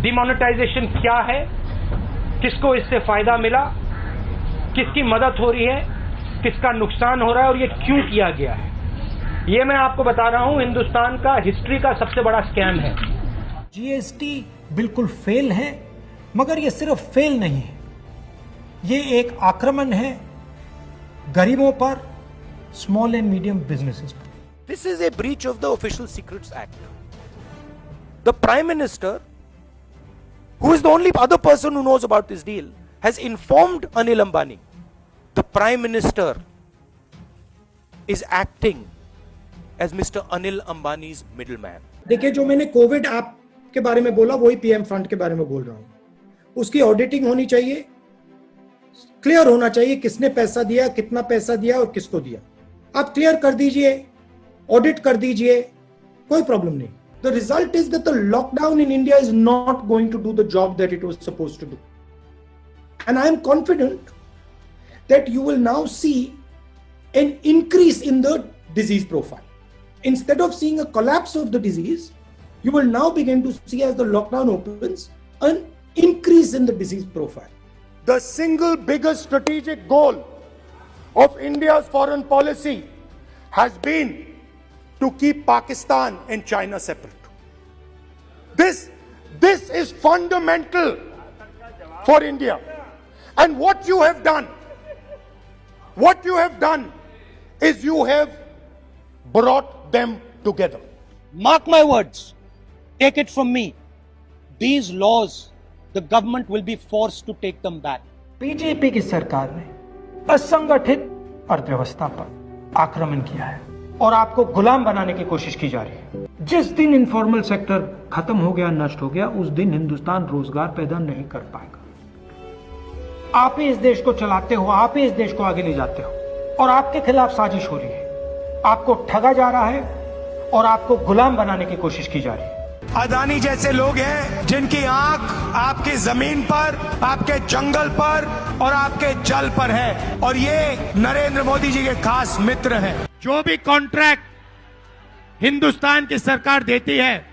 Demonetisation क्या है, किसको इससे फायदा मिला, किसकी मदद हो रही है, किसका नुकसान हो रहा है और ये क्यों किया गया है, ये मैं आपको बता रहा हूं। हिंदुस्तान का हिस्ट्री का सबसे बड़ा स्कैम है। जीएसटी बिल्कुल फेल है, मगर ये सिर्फ फेल नहीं है, ये एक आक्रमण है गरीबों पर, स्मॉल एंड मीडियम बिजनेसेस पर। This is a breach of the Official Secrets Act. The Prime Minister, who is the only other person who knows about this deal, has informed Anil Ambani. The Prime Minister is acting as Mr. Anil Ambani's middleman. देखिए, जो मैंने Covid app के बारे में बोला वही PM fund के बारे में बोल रहा हूं। उसकी ऑडिटिंग होनी चाहिए, क्लियर होना चाहिए किसने पैसा दिया, कितना पैसा दिया और किसको दिया। आप क्लियर कर दीजिए, ऑडिट कर दीजिए, कोई प्रॉब्लम नहीं। The result is that the lockdown in India is not going to do the job that it was supposed to do, and I am confident that you will now see an increase in the disease profile. Instead of seeing a collapse of the disease, you will now begin to see, as the lockdown opens, an increase in the disease profile. The single biggest strategic goal of India's foreign policy has been to keep Pakistan and China separate. This is fundamental for India. And what you have done is you have brought them together. Mark my words, take it from me, these laws, the government will be forced to take them back. BJP की सरकार ने असंगठित अर्थव्यवस्था पर आक्रमण किया है और आपको गुलाम बनाने की कोशिश की जा रही है। जिस दिन इनफॉर्मल सेक्टर खत्म हो गया, नष्ट हो गया, उस दिन हिंदुस्तान रोजगार पैदा नहीं कर पाएगा। आप ही इस देश को चलाते हो, आप ही इस देश को आगे ले जाते हो और आपके खिलाफ साजिश हो रही है। आपको ठगा जा रहा है और आपको गुलाम बनाने की कोशिश की जा रही है। अदानी जैसे लोग हैं जिनकी आंख आपकी जमीन पर, आपके जंगल पर और आपके जल पर है, और ये नरेंद्र मोदी जी के खास मित्र हैं। जो भी कॉन्ट्रैक्ट हिंदुस्तान की सरकार देती है,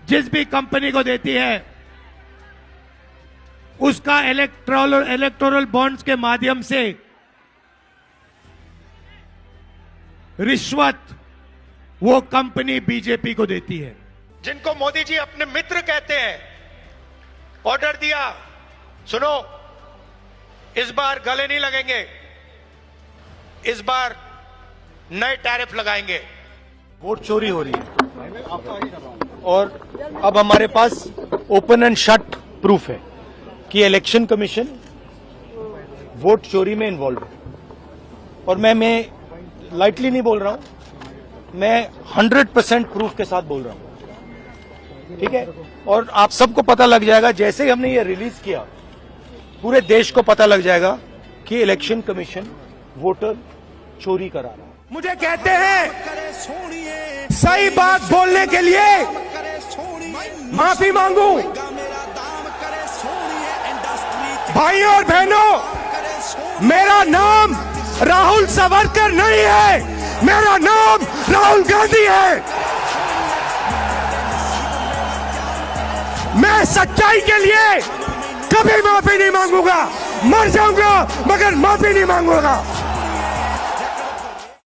जिस भी कंपनी को देती है, उसका इलेक्टोरल बॉन्ड्स के माध्यम से रिश्वत वो कंपनी बीजेपी को देती है। जिनको मोदी जी अपने मित्र कहते हैं, ऑर्डर दिया, सुनो, इस बार गले नहीं लगेंगे, इस बार नए टैरिफ लगाएंगे। वोट चोरी हो रही है और अब हमारे पास ओपन एंड शट प्रूफ है कि इलेक्शन कमीशन वोट चोरी में इन्वॉल्व है। और मैं लाइटली नहीं बोल रहा हूं, मैं 100% प्रूफ के साथ बोल रहा हूं, ठीक है। और आप सबको पता लग जाएगा, जैसे ही हमने ये रिलीज किया, पूरे देश को पता लग जाएगा कि इलेक्शन कमीशन वोटर चोरी करा रहा है। मुझे कहते हैं सही बात बोलने के लिए माफी मांगू। भाइयों और बहनों, मेरा नाम राहुल सावरकर नहीं है, मेरा नाम राहुल गांधी है। मैं सच्चाई के लिए कभी माफी नहीं मांगूंगा, मर जाऊंगा मगर माफी नहीं मांगूंगा।